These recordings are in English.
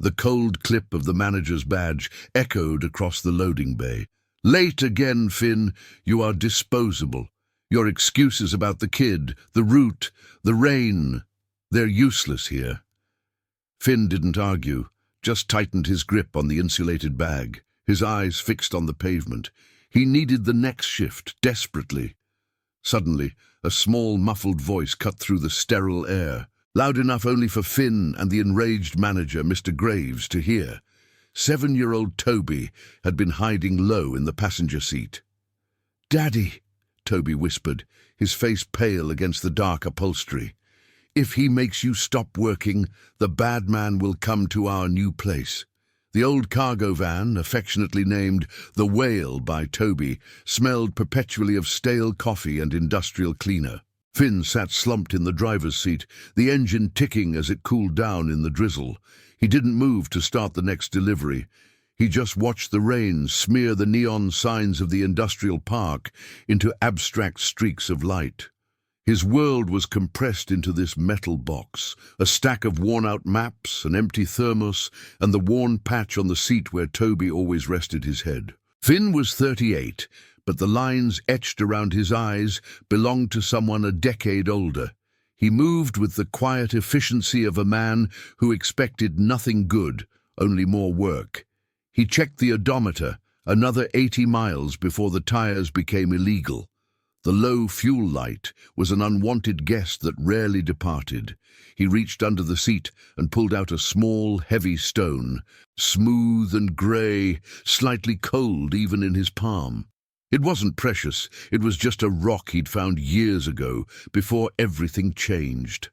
The cold clip of the manager's badge echoed across the loading bay. "Late again, Finn. You are disposable. Your excuses about the kid, the route, the rain, they're useless here." Finn didn't argue, just tightened his grip on the insulated bag, his eyes fixed on the pavement. He needed the next shift, desperately. Suddenly, a small, muffled voice cut through the sterile air, loud enough only for Finn and the enraged manager, Mr. Graves, to hear. 7-year-old Toby had been hiding low in the passenger seat. "Daddy," Toby whispered, his face pale against the dark upholstery. "If he makes you stop working, the bad man will come to our new place." The old cargo van, affectionately named the Whale by Toby, smelled perpetually of stale coffee and industrial cleaner. Finn sat slumped in the driver's seat, the engine ticking as it cooled down in the drizzle. He didn't move to start the next delivery. He just watched the rain smear the neon signs of the industrial park into abstract streaks of light. His world was compressed into this metal box, a stack of worn-out maps, an empty thermos, and the worn patch on the seat where Toby always rested his head. Finn was 38, but the lines etched around his eyes belonged to someone a decade older. He moved with the quiet efficiency of a man who expected nothing good, only more work. He checked the odometer, another 80 miles before the tires became illegal. The low fuel light was an unwanted guest that rarely departed. He reached under the seat and pulled out a small, heavy stone, smooth and grey, slightly cold even in his palm. It wasn't precious, it was just a rock he'd found years ago, before everything changed.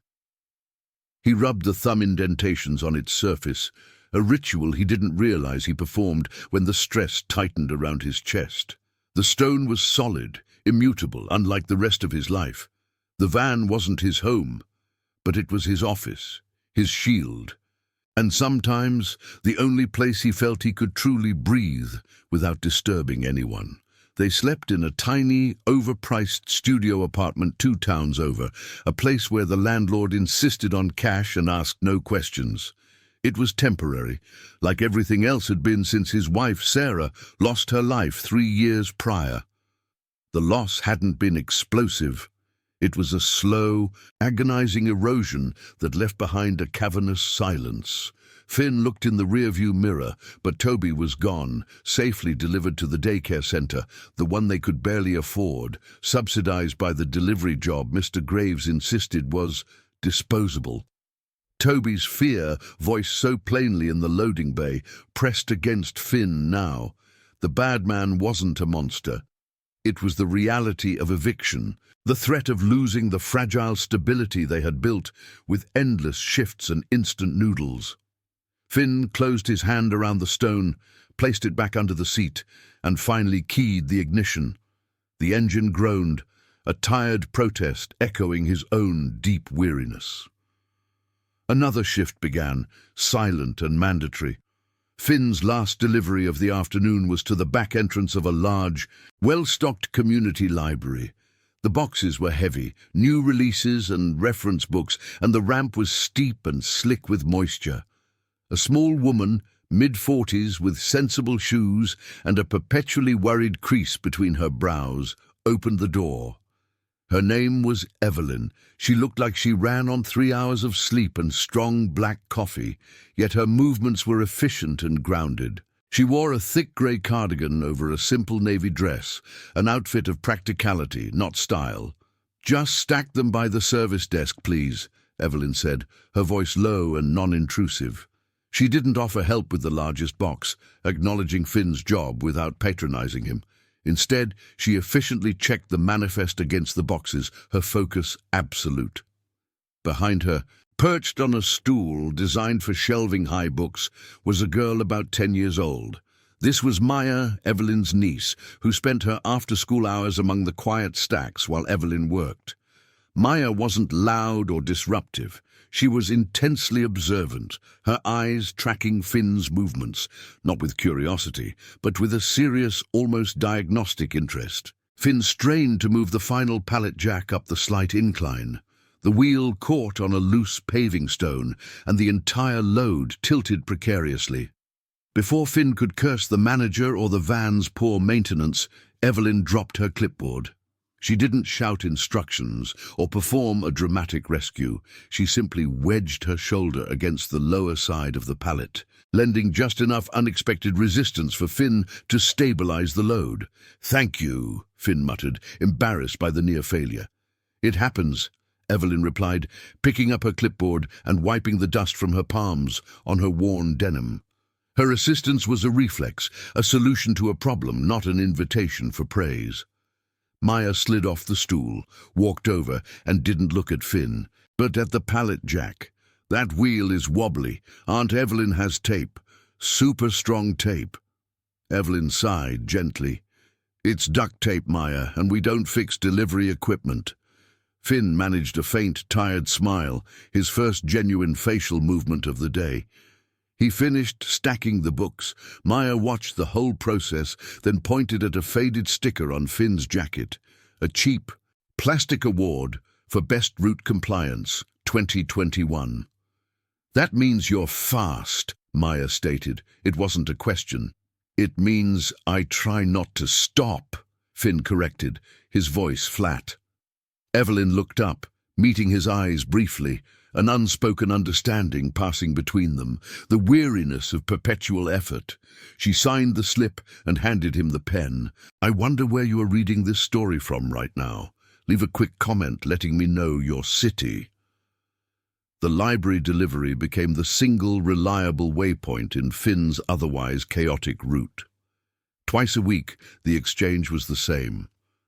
He rubbed the thumb indentations on its surface, a ritual he didn't realize he performed when the stress tightened around his chest. The stone was solid, immutable, unlike the rest of his life. The van wasn't his home, but it was his office, his shield, and sometimes the only place he felt he could truly breathe without disturbing anyone. They slept in a tiny, overpriced studio apartment 2 towns over, a place where the landlord insisted on cash and asked no questions. It was temporary, like everything else had been since his wife, Sarah, lost her life 3 years prior. The loss hadn't been explosive. It was a slow, agonizing erosion that left behind a cavernous silence. Finn looked in the rearview mirror, but Toby was gone, safely delivered to the daycare center, the one they could barely afford, subsidized by the delivery job Mr. Graves insisted was disposable. Toby's fear, voiced so plainly in the loading bay, pressed against Finn now. The bad man wasn't a monster. It was the reality of eviction, the threat of losing the fragile stability they had built with endless shifts and instant noodles. Finn closed his hand around the stone, placed it back under the seat, and finally keyed the ignition. The engine groaned, a tired protest echoing his own deep weariness. Another shift began, silent and mandatory. Finn's last delivery of the afternoon was to the back entrance of a large, well-stocked community library. The boxes were heavy, new releases and reference books, and the ramp was steep and slick with moisture. A small woman, mid-40s, with sensible shoes and a perpetually worried crease between her brows, opened the door. Her name was Evelyn. She looked like she ran on 3 hours of sleep and strong black coffee, yet her movements were efficient and grounded. She wore a thick grey cardigan over a simple navy dress, an outfit of practicality, not style. "Just stack them by the service desk, please," Evelyn said, her voice low and non-intrusive. She didn't offer help with the largest box, acknowledging Finn's job without patronizing him. Instead, she efficiently checked the manifest against the boxes, her focus absolute. Behind her, perched on a stool designed for shelving high books, was a girl about 10 years old. This was Maya, Evelyn's niece, who spent her after-school hours among the quiet stacks while Evelyn worked. Maya wasn't loud or disruptive. She was intensely observant, her eyes tracking Finn's movements, not with curiosity, but with a serious, almost diagnostic interest. Finn strained to move the final pallet jack up the slight incline. The wheel caught on a loose paving stone, and the entire load tilted precariously. Before Finn could curse the manager or the van's poor maintenance, Evelyn dropped her clipboard. She didn't shout instructions or perform a dramatic rescue. She simply wedged her shoulder against the lower side of the pallet, lending just enough unexpected resistance for Finn to stabilize the load. "Thank you," Finn muttered, embarrassed by the near failure. "It happens," Evelyn replied, picking up her clipboard and wiping the dust from her palms on her worn denim. Her assistance was a reflex, a solution to a problem, not an invitation for praise. Maya slid off the stool, walked over, and didn't look at Finn, but at the pallet jack. "That wheel is wobbly. Aunt Evelyn has tape. Super strong tape." Evelyn sighed gently. "It's duct tape, Maya, and we don't fix delivery equipment." Finn managed a faint, tired smile, his first genuine facial movement of the day. He finished stacking the books. Maya watched the whole process, then pointed at a faded sticker on Finn's jacket. A cheap plastic award for Best Route Compliance, 2021. "That means you're fast," Maya stated. It wasn't a question. "It means I try not to stop," Finn corrected, his voice flat. Evelyn looked up, meeting his eyes briefly, an unspoken understanding passing between them, the weariness of perpetual effort. She signed the slip and handed him the pen. "I wonder where you are reading this story from right now. Leave a quick comment letting me know your city." The library delivery became the single reliable waypoint in Finn's otherwise chaotic route. Twice a week, the exchange was the same.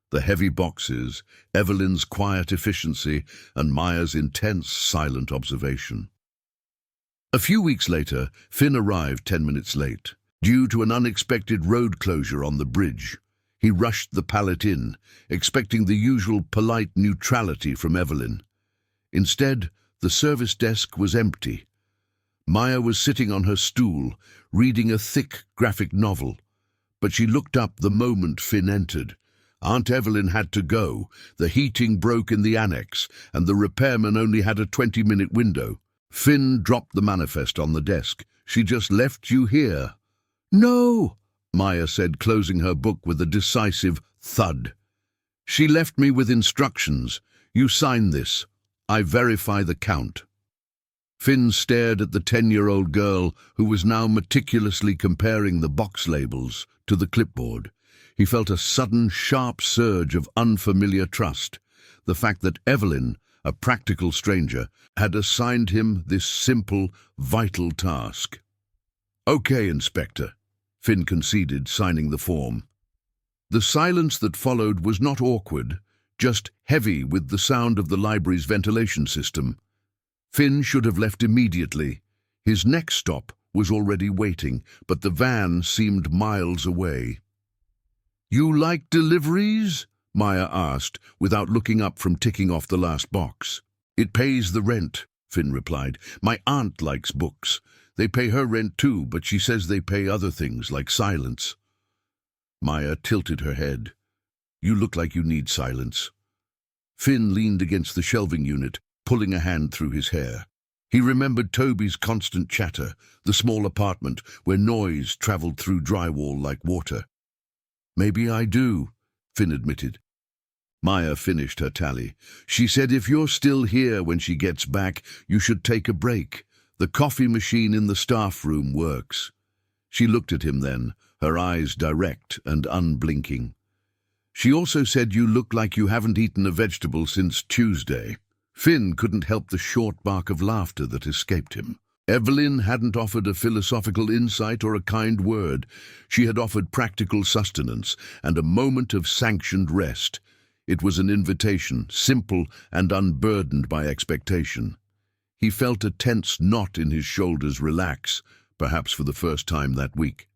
The heavy boxes, Evelyn's quiet efficiency, and Maya's intense, silent observation. A few weeks later, Finn arrived 10 minutes late, due to an unexpected road closure on the bridge. He rushed the pallet in, expecting the usual polite neutrality from Evelyn. Instead, the service desk was empty. Maya was sitting on her stool, reading a thick graphic novel, but she looked up the moment Finn entered. Aunt Evelyn had to go. The heating broke in the annex, and the repairman only had a 20-minute window. Finn dropped the manifest on the desk. "She just left you here." "No," Maya said, closing her book with a decisive thud. "She left me with instructions. You sign this. I verify the count." Finn stared at the 10-year-old girl who was now meticulously comparing the box labels to the clipboard. He felt a sudden, sharp surge of unfamiliar trust. The fact that Evelyn, a practical stranger, had assigned him this simple, vital task. "Okay, Inspector," Finn conceded, signing the form. The silence that followed was not awkward, just heavy with the sound of the library's ventilation system. Finn should have left immediately. His next stop was already waiting, but the van seemed miles away. "You like deliveries?" Maya asked, without looking up from ticking off the last box. "It pays the rent," Finn replied. "My aunt likes books. They pay her rent too, but she says they pay other things, like silence." Maya tilted her head. "You look like you need silence." Finn leaned against the shelving unit, pulling a hand through his hair. He remembered Toby's constant chatter, the small apartment where noise traveled through drywall like water. "Maybe I do," Finn admitted. Maya finished her tally. "She said if you're still here when she gets back, you should take a break. The coffee machine in the staff room works." She looked at him then, her eyes direct and unblinking. "She also said you look like you haven't eaten a vegetable since Tuesday." Finn couldn't help the short bark of laughter that escaped him. Evelyn hadn't offered a philosophical insight or a kind word. She had offered practical sustenance and a moment of sanctioned rest. It was an invitation, simple and unburdened by expectation. He felt a tense knot in his shoulders relax, perhaps for the first time that week.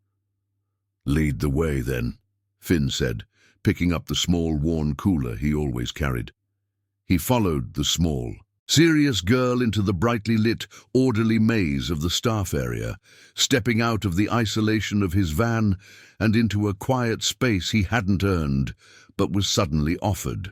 "Lead the way, then," Finn said, picking up the small worn cooler he always carried. He followed the small, serious girl into the brightly lit, orderly maze of the staff area, stepping out of the isolation of his van and into a quiet space he hadn't earned, but was suddenly offered.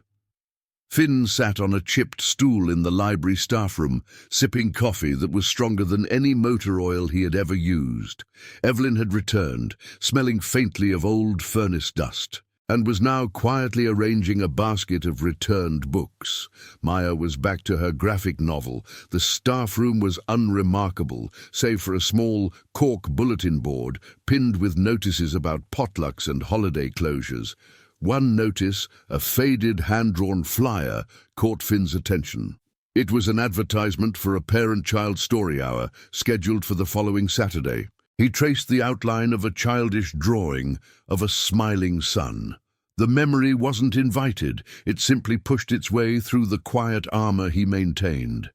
Finn sat on a chipped stool in the library staff room, sipping coffee that was stronger than any motor oil he had ever used. Evelyn had returned, smelling faintly of old furnace dust, and was now quietly arranging a basket of returned books. Maya was back to her graphic novel. The staff room was unremarkable, save for a small cork bulletin board pinned with notices about potlucks and holiday closures. One notice, a faded hand-drawn flyer, caught Finn's attention. It was an advertisement for a parent-child story hour scheduled for the following Saturday. He traced the outline of a childish drawing of a smiling sun. The memory wasn't invited, it simply pushed its way through the quiet armor he maintained.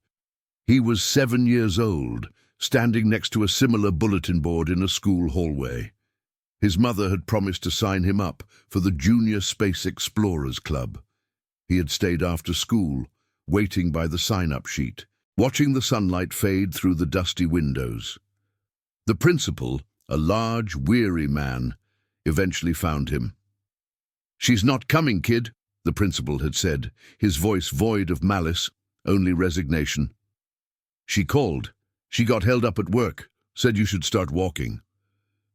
He was 7 years old, standing next to a similar bulletin board in a school hallway. His mother had promised to sign him up for the Junior Space Explorers Club. He had stayed after school, waiting by the sign-up sheet, watching the sunlight fade through the dusty windows. The principal, a large, weary man, eventually found him. "She's not coming, kid," the principal had said, his voice void of malice, only resignation. "She called. She got held up at work, said you should start walking."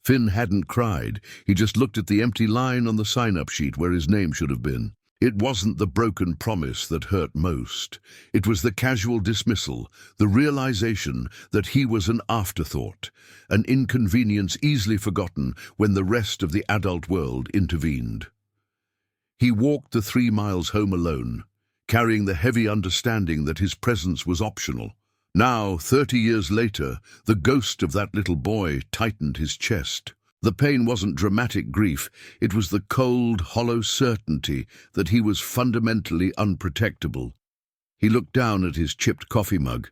Finn hadn't cried. He just looked at the empty line on the sign-up sheet where his name should have been. It wasn't the broken promise that hurt most. It was the casual dismissal, the realization that he was an afterthought, an inconvenience easily forgotten when the rest of the adult world intervened. He walked the 3 miles home alone, carrying the heavy understanding that his presence was optional. Now, 30 years later, the ghost of that little boy tightened his chest. The pain wasn't dramatic grief, it was the cold, hollow certainty that he was fundamentally unprotectable. He looked down at his chipped coffee mug.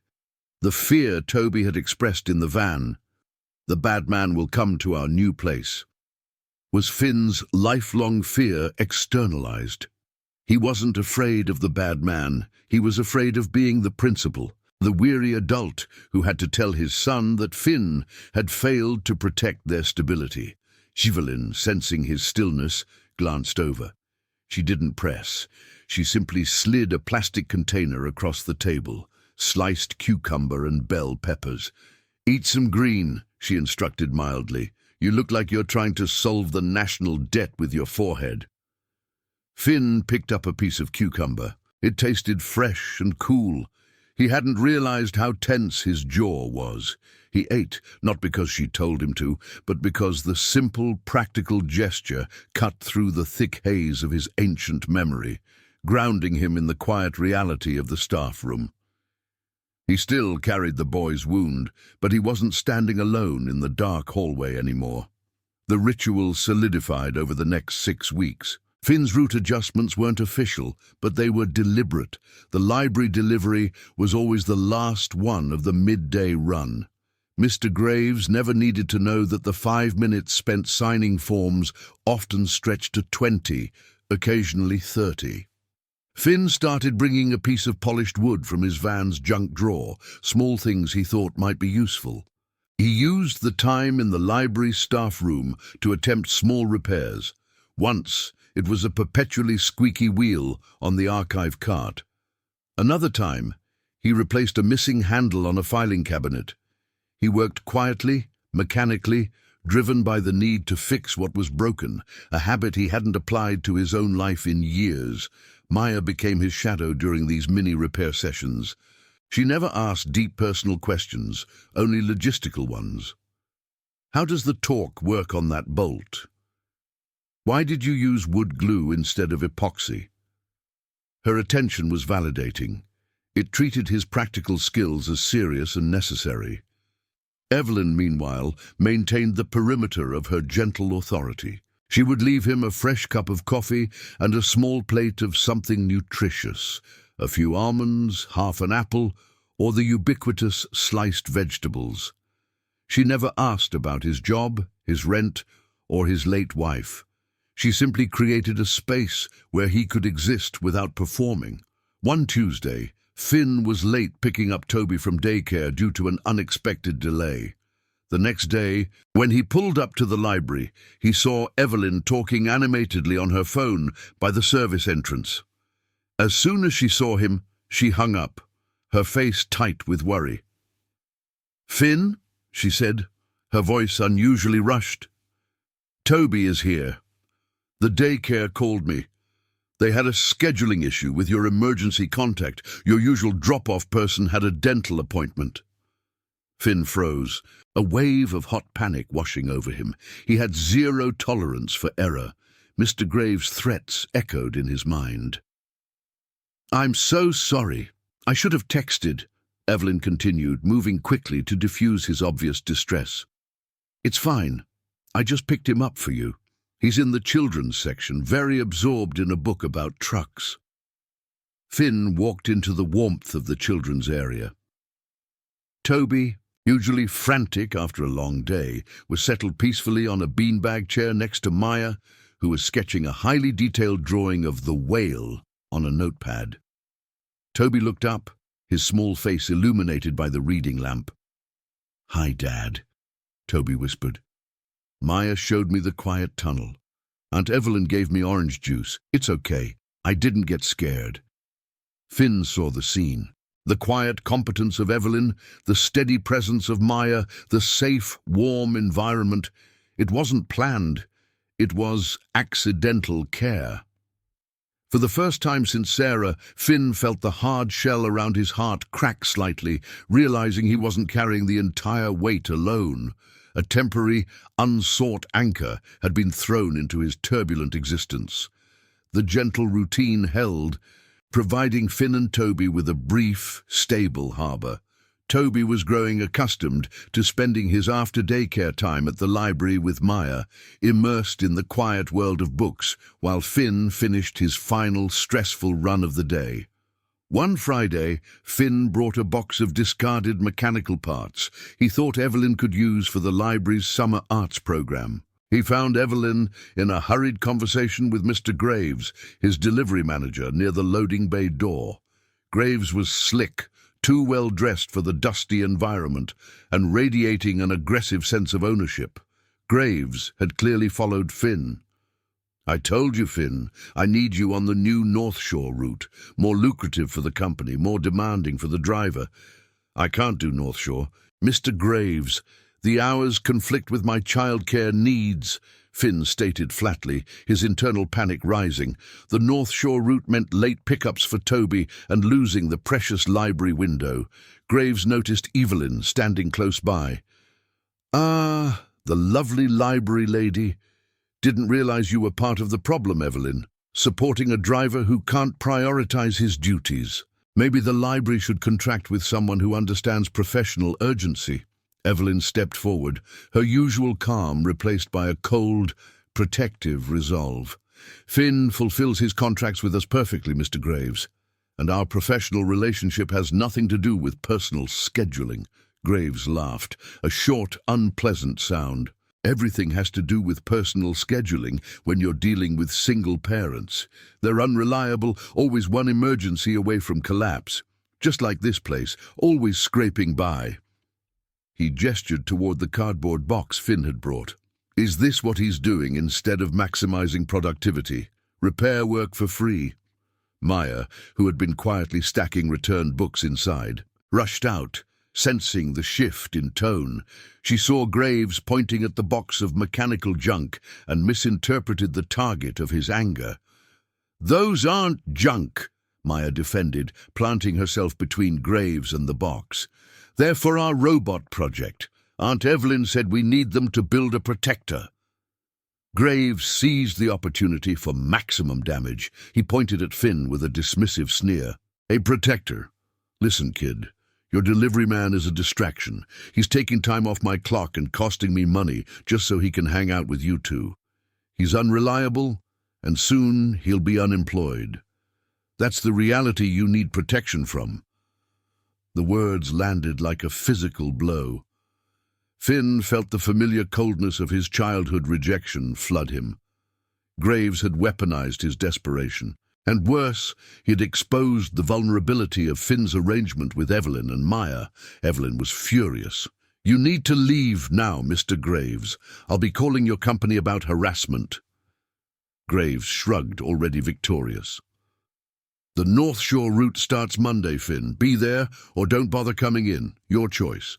The fear Toby had expressed in the van, "The bad man will come to our new place," was Finn's lifelong fear externalized. He wasn't afraid of the bad man, he was afraid of being the principal. The weary adult who had to tell his son that Finn had failed to protect their stability. Evelyn, sensing his stillness, glanced over. She didn't press. She simply slid a plastic container across the table, sliced cucumber and bell peppers. "Eat some green," she instructed mildly. "You look like you're trying to solve the national debt with your forehead." Finn picked up a piece of cucumber. It tasted fresh and cool. He hadn't realized how tense his jaw was. He ate, not because she told him to, but because the simple, practical gesture cut through the thick haze of his ancient memory, grounding him in the quiet reality of the staff room. He still carried the boy's wound, but he wasn't standing alone in the dark hallway anymore. The ritual solidified over the next 6 weeks. Finn's route adjustments weren't official, but they were deliberate. The library delivery was always the last one of the midday run. Mr. Graves never needed to know that the 5 minutes spent signing forms often stretched to 20, occasionally 30. Finn started bringing a piece of polished wood from his van's junk drawer, small things he thought might be useful. He used the time in the library staff room to attempt small repairs. Once, it was a perpetually squeaky wheel on the archive cart. Another time, he replaced a missing handle on a filing cabinet. He worked quietly, mechanically, driven by the need to fix what was broken, a habit he hadn't applied to his own life in years. Maya became his shadow during these mini-repair sessions. She never asked deep personal questions, only logistical ones. "How does the torque work on that bolt? Why did you use wood glue instead of epoxy?" Her attention was validating. It treated his practical skills as serious and necessary. Evelyn, meanwhile, maintained the perimeter of her gentle authority. She would leave him a fresh cup of coffee and a small plate of something nutritious, a few almonds, half an apple, or the ubiquitous sliced vegetables. She never asked about his job, his rent, or his late wife. She simply created a space where he could exist without performing. One Tuesday, Finn was late picking up Toby from daycare due to an unexpected delay. The next day, when he pulled up to the library, he saw Evelyn talking animatedly on her phone by the service entrance. As soon as she saw him, she hung up, her face tight with worry. "Finn," she said, her voice unusually rushed. "Toby is here. The daycare called me. They had a scheduling issue with your emergency contact. Your usual drop-off person had a dental appointment." Finn froze, a wave of hot panic washing over him. He had zero tolerance for error. Mr. Graves' threats echoed in his mind. "I'm so sorry. I should have texted," Evelyn continued, moving quickly to diffuse his obvious distress. "It's fine. I just picked him up for you. He's in the children's section, very absorbed in a book about trucks." Finn walked into the warmth of the children's area. Toby, usually frantic after a long day, was settled peacefully on a beanbag chair next to Maya, who was sketching a highly detailed drawing of the whale on a notepad. Toby looked up, his small face illuminated by the reading lamp. "Hi, Dad," Toby whispered. "Maya showed me the quiet tunnel. Aunt Evelyn gave me orange juice. It's okay. I didn't get scared." Finn saw the scene. The quiet competence of Evelyn, the steady presence of Maya, the safe, warm environment. It wasn't planned. It was accidental care. For the first time since Sarah, Finn felt the hard shell around his heart crack slightly, realizing he wasn't carrying the entire weight alone. A temporary, unsought anchor had been thrown into his turbulent existence. The gentle routine held, providing Finn and Toby with a brief, stable harbour. Toby was growing accustomed to spending his after-daycare time at the library with Maya, immersed in the quiet world of books, while Finn finished his final stressful run of the day. One Friday, Finn brought a box of discarded mechanical parts he thought Evelyn could use for the library's summer arts program. He found Evelyn in a hurried conversation with Mr. Graves, his delivery manager, near the loading bay door. Graves was slick, too well dressed for the dusty environment, and radiating an aggressive sense of ownership. Graves had clearly followed Finn. "I told you, Finn, I need you on the new North Shore route. More lucrative for the company, more demanding for the driver." "I can't do North Shore. Mr. Graves, the hours conflict with my childcare needs," Finn stated flatly, his internal panic rising. The North Shore route meant late pickups for Toby and losing the precious library window. Graves noticed Evelyn standing close by. "Ah, the lovely library lady. Didn't realize you were part of the problem, Evelyn, supporting a driver who can't prioritize his duties. Maybe the library should contract with someone who understands professional urgency." Evelyn stepped forward, her usual calm replaced by a cold, protective resolve. "Finn fulfills his contracts with us perfectly, Mr. Graves, and our professional relationship has nothing to do with personal scheduling." Graves laughed, a short, unpleasant sound. "Everything has to do with personal scheduling when you're dealing with single parents. They're unreliable, always one emergency away from collapse. Just like this place, always scraping by." He gestured toward the cardboard box Finn had brought. "Is this what he's doing instead of maximizing productivity? Repair work for free?" Maya, who had been quietly stacking returned books inside, rushed out, sensing the shift in tone. She saw Graves pointing at the box of mechanical junk and misinterpreted the target of his anger. "Those aren't junk," Maya defended, planting herself between Graves and the box. "They're for our robot project. Aunt Evelyn said we need them to build a protector." Graves seized the opportunity for maximum damage. He pointed at Finn with a dismissive sneer. "A protector? Listen, kid. Your delivery man is a distraction. He's taking time off my clock and costing me money just so he can hang out with you two. He's unreliable, and soon he'll be unemployed. That's the reality you need protection from." The words landed like a physical blow. Finn felt the familiar coldness of his childhood rejection flood him. Graves had weaponized his desperation. And worse, he had exposed the vulnerability of Finn's arrangement with Evelyn and Maya. Evelyn was furious. "You need to leave now, Mr. Graves. I'll be calling your company about harassment." Graves shrugged, already victorious. The North Shore route starts Monday, Finn. Be there or don't bother coming in. Your choice.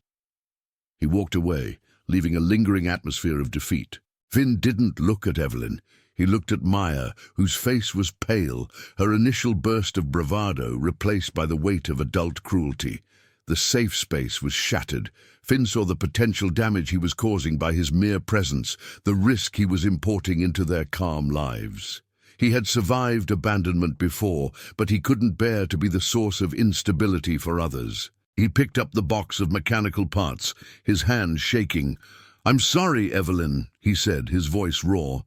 He walked away, leaving a lingering atmosphere of defeat. Finn didn't look at Evelyn. He looked at Maya, whose face was pale, her initial burst of bravado replaced by the weight of adult cruelty. The safe space was shattered. Finn saw the potential damage he was causing by his mere presence, the risk he was importing into their calm lives. He had survived abandonment before, but he couldn't bear to be the source of instability for others. He picked up the box of mechanical parts, his hand shaking. "I'm sorry, Evelyn," he said, his voice raw.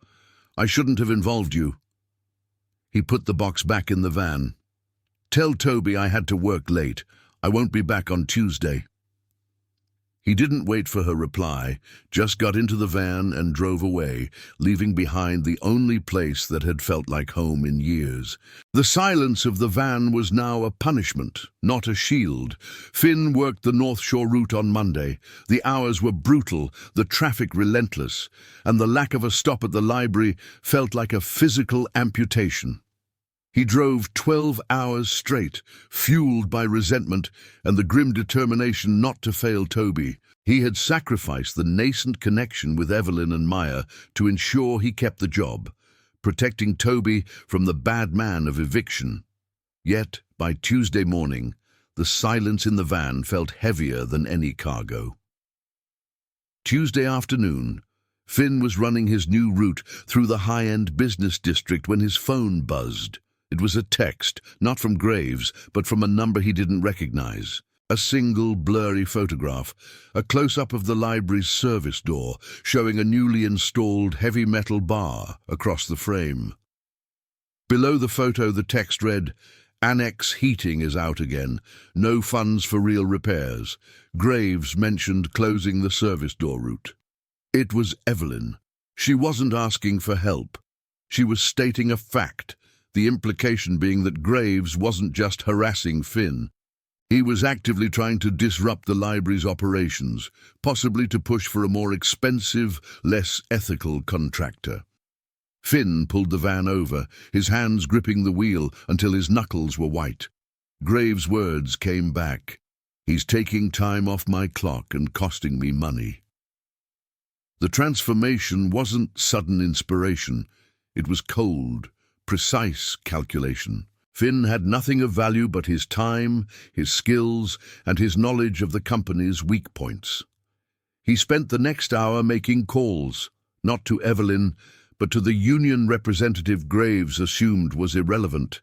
"I shouldn't have involved you." He put the box back in the van. "Tell Toby I had to work late. I won't be back on Tuesday." He didn't wait for her reply, just got into the van and drove away, leaving behind the only place that had felt like home in years. The silence of the van was now a punishment, not a shield. Finn worked the North Shore route on Monday. The hours were brutal, the traffic relentless, and the lack of a stop at the library felt like a physical amputation. He drove 12 hours straight, fueled by resentment and the grim determination not to fail Toby. He had sacrificed the nascent connection with Evelyn and Maya to ensure he kept the job, protecting Toby from the bad man of eviction. Yet, by Tuesday morning, the silence in the van felt heavier than any cargo. Tuesday afternoon, Finn was running his new route through the high-end business district when his phone buzzed. It was a text, not from Graves, but from a number he didn't recognize. A single, blurry photograph, a close-up of the library's service door, showing a newly installed heavy metal bar across the frame. Below the photo, the text read, "Annex heating is out again. No funds for real repairs. Graves mentioned closing the service door route." It was Evelyn. She wasn't asking for help. She was stating a fact, the implication being that Graves wasn't just harassing Finn. He was actively trying to disrupt the library's operations, possibly to push for a more expensive, less ethical contractor. Finn pulled the van over, his hands gripping the wheel until his knuckles were white. Graves' words came back. "He's taking time off my clock and costing me money." The transformation wasn't sudden inspiration. It was cold, precise calculation. Finn had nothing of value but his time, his skills, and his knowledge of the company's weak points. He spent the next hour making calls, not to Evelyn, but to the union representative Graves assumed was irrelevant,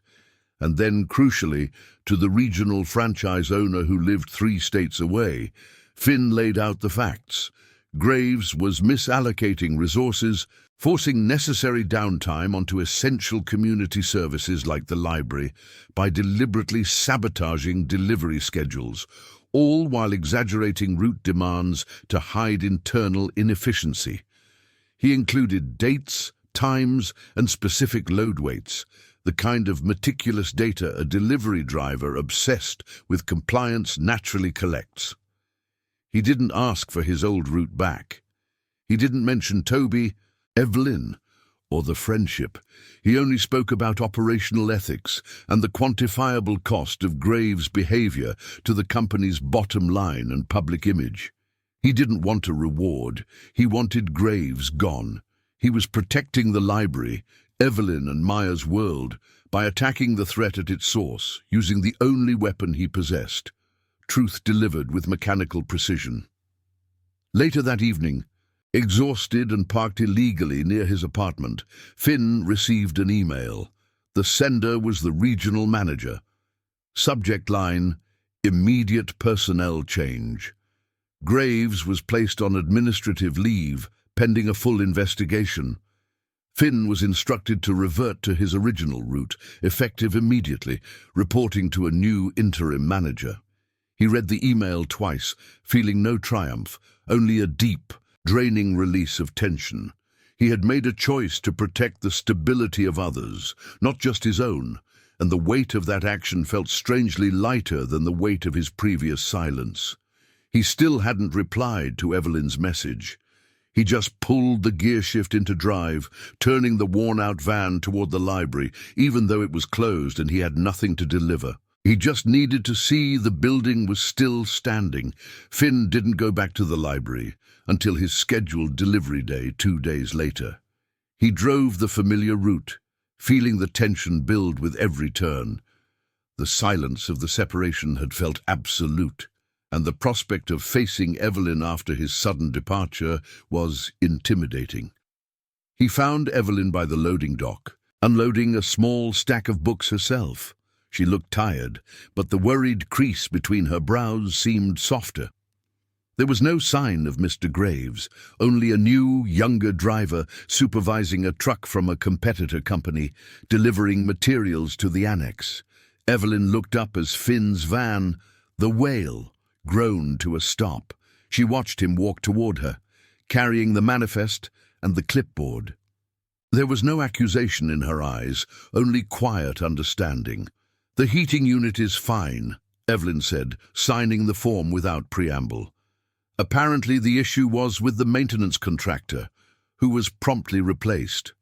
and then, crucially, to the regional franchise owner who lived 3 states away. Finn laid out the facts. Graves was misallocating resources, forcing necessary downtime onto essential community services like the library by deliberately sabotaging delivery schedules, all while exaggerating route demands to hide internal inefficiency. He included dates, times, and specific load weights, the kind of meticulous data a delivery driver obsessed with compliance naturally collects. He didn't ask for his old route back. He didn't mention Toby, Evelyn, or the friendship. He only spoke about operational ethics and the quantifiable cost of Graves' behavior to the company's bottom line and public image. He didn't want a reward. He wanted Graves gone. He was protecting the library, Evelyn and Maya's world, by attacking the threat at its source, using the only weapon he possessed, truth delivered with mechanical precision. Later that evening, exhausted and parked illegally near his apartment, Finn received an email. The sender was the regional manager. Subject line, "Immediate personnel change." Graves was placed on administrative leave, pending a full investigation. Finn was instructed to revert to his original route, effective immediately, reporting to a new interim manager. He read the email twice, feeling no triumph, only a deep, draining release of tension. He had made a choice to protect the stability of others, not just his own, and the weight of that action felt strangely lighter than the weight of his previous silence. He still hadn't replied to Evelyn's message. He just pulled the gear shift into drive, turning the worn-out van toward the library, even though it was closed and he had nothing to deliver. He just needed to see the building was still standing. Finn didn't go back to the library until his scheduled delivery day 2 days later. He drove the familiar route, feeling the tension build with every turn. The silence of the separation had felt absolute, and the prospect of facing Evelyn after his sudden departure was intimidating. He found Evelyn by the loading dock, unloading a small stack of books herself. She looked tired, but the worried crease between her brows seemed softer. There was no sign of Mr. Graves, only a new, younger driver supervising a truck from a competitor company, delivering materials to the annex. Evelyn looked up as Finn's van, the Whale, groaned to a stop. She watched him walk toward her, carrying the manifest and the clipboard. There was no accusation in her eyes, only quiet understanding. "The heating unit is fine," Evelyn said, signing the form without preamble. Apparently the issue was with the maintenance contractor, who was promptly replaced.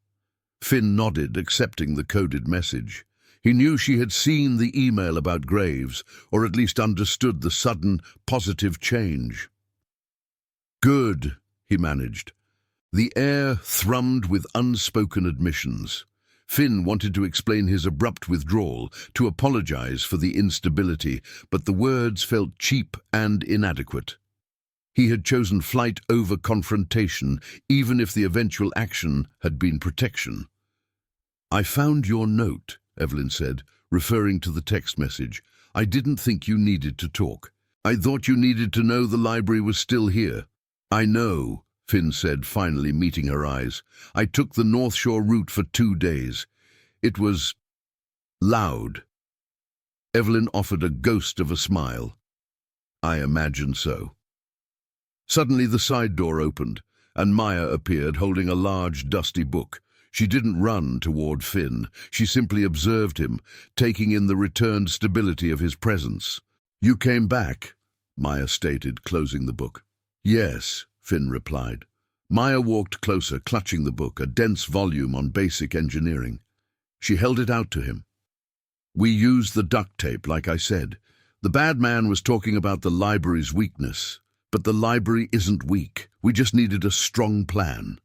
Finn nodded, accepting the coded message. He knew she had seen the email about Graves, or at least understood the sudden, positive change. "Good," he managed. The air thrummed with unspoken admissions. Finn wanted to explain his abrupt withdrawal, to apologize for the instability, but the words felt cheap and inadequate. He had chosen flight over confrontation, even if the eventual action had been protection. "I found your note," Evelyn said, referring to the text message. "I didn't think you needed to talk. I thought you needed to know the library was still here." "I know," Finn said, finally meeting her eyes. "I took the North Shore route for 2 days. It was loud." Evelyn offered a ghost of a smile. "I imagine so." Suddenly the side door opened, and Maya appeared holding a large, dusty book. She didn't run toward Finn. She simply observed him, taking in the returned stability of his presence. "You came back," Maya stated, closing the book. "Yes," Finn replied. Maya walked closer, clutching the book, a dense volume on basic engineering. She held it out to him. "We used the duct tape, like I said. The bad man was talking about the library's weakness. But the library isn't weak. We just needed a strong plan."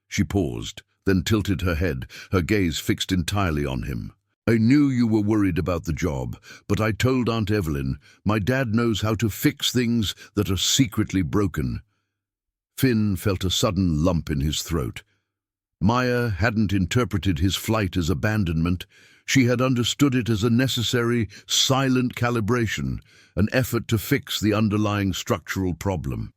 She paused, then tilted her head, her gaze fixed entirely on him. "I knew you were worried about the job, but I told Aunt Evelyn, my dad knows how to fix things that are secretly broken." Finn felt a sudden lump in his throat. Maya hadn't interpreted his flight as abandonment. She had understood it as a necessary, silent calibration, an effort to fix the underlying structural problem.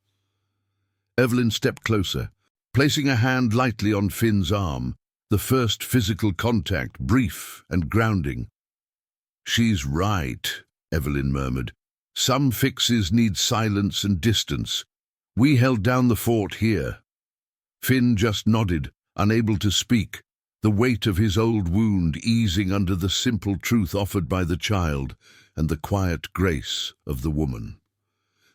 Evelyn stepped closer, placing a hand lightly on Finn's arm, the first physical contact, brief and grounding. "She's right," Evelyn murmured. "Some fixes need silence and distance. We held down the fort here." Finn just nodded, unable to speak, the weight of his old wound easing under the simple truth offered by the child and the quiet grace of the woman.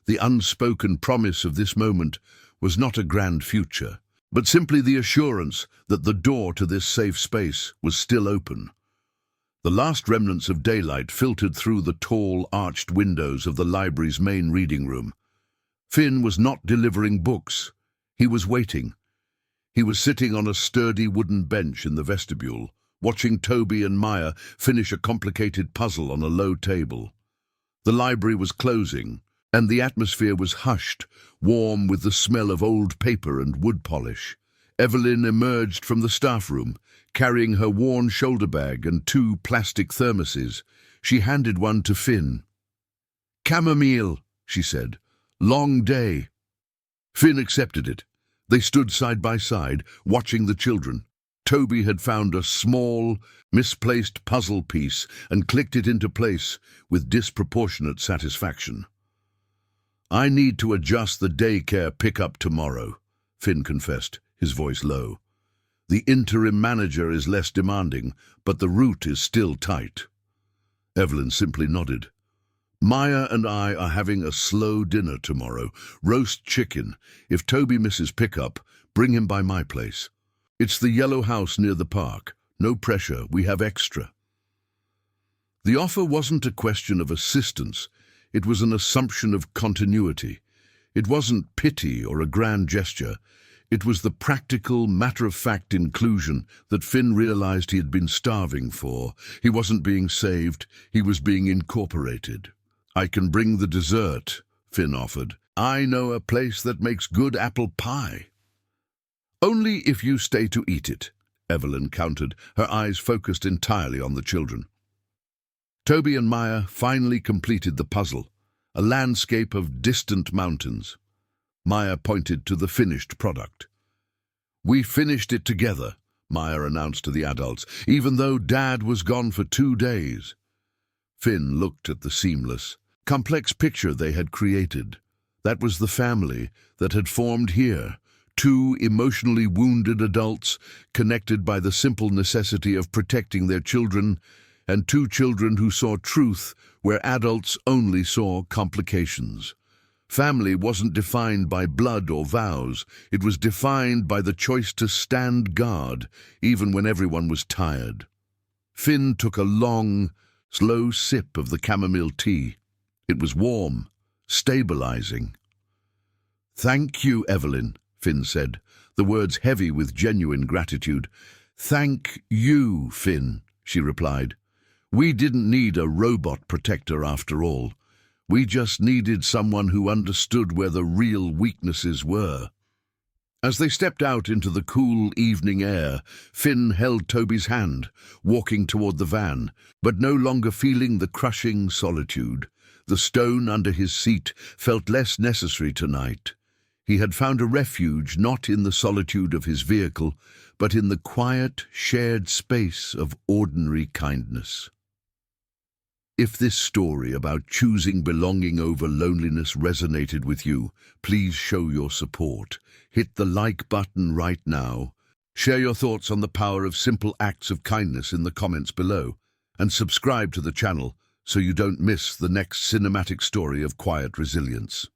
The unspoken promise of this moment was not a grand future, but simply the assurance that the door to this safe space was still open. The last remnants of daylight filtered through the tall, arched windows of the library's main reading room. Finn was not delivering books. He was waiting. He was sitting on a sturdy wooden bench in the vestibule, watching Toby and Maya finish a complicated puzzle on a low table. The library was closing, and the atmosphere was hushed, warm with the smell of old paper and wood polish. Evelyn emerged from the staff room, carrying her worn shoulder bag and 2 plastic thermoses. She handed one to Finn. "Chamomile," she said. "Long day." Finn accepted it. They stood side by side, watching the children. Toby had found a small, misplaced puzzle piece and clicked it into place with disproportionate satisfaction. "I need to adjust the daycare pickup tomorrow," Finn confessed, his voice low. "The interim manager is less demanding, but the route is still tight." Evelyn simply nodded. "Maya and I are having a slow dinner tomorrow, roast chicken. If Toby misses pickup, Bring him by my place. It's the yellow house near the park. No pressure, we have extra. The offer wasn't a question of assistance, it was an assumption of continuity. It wasn't pity or a grand gesture. It was the practical, matter-of-fact inclusion that Finn realized he had been starving for. He wasn't being saved, he was being incorporated. I can bring the dessert, Finn offered. I know a place that makes good apple pie. Only if you stay to eat it, Evelyn countered, her eyes focused entirely on the children. Toby and Maya finally completed the puzzle, a landscape of distant mountains. Maya pointed to the finished product. We finished it together, Maya announced to the adults, even though Dad was gone for 2 days. Finn looked at the seamless, complex picture they had created. That was the family that had formed here, 2 emotionally wounded adults connected by the simple necessity of protecting their children, and 2 children who saw truth where adults only saw complications. Family wasn't defined by blood or vows, it was defined by the choice to stand guard, even when everyone was tired. Finn took a long, slow sip of the chamomile tea. It was warm, stabilizing. Thank you, Evelyn, Finn said, the words heavy with genuine gratitude. Thank you, Finn, she replied. We didn't need a robot protector after all. We just needed someone who understood where the real weaknesses were. As they stepped out into the cool evening air, Finn held Toby's hand, walking toward the van, but no longer feeling the crushing solitude. The stone under his seat felt less necessary tonight. He had found a refuge not in the solitude of his vehicle, but in the quiet, shared space of ordinary kindness. If this story about choosing belonging over loneliness resonated with you, please show your support. Hit the like button right now. Share your thoughts on the power of simple acts of kindness in the comments below, and subscribe to the channel so you don't miss the next cinematic story of quiet resilience.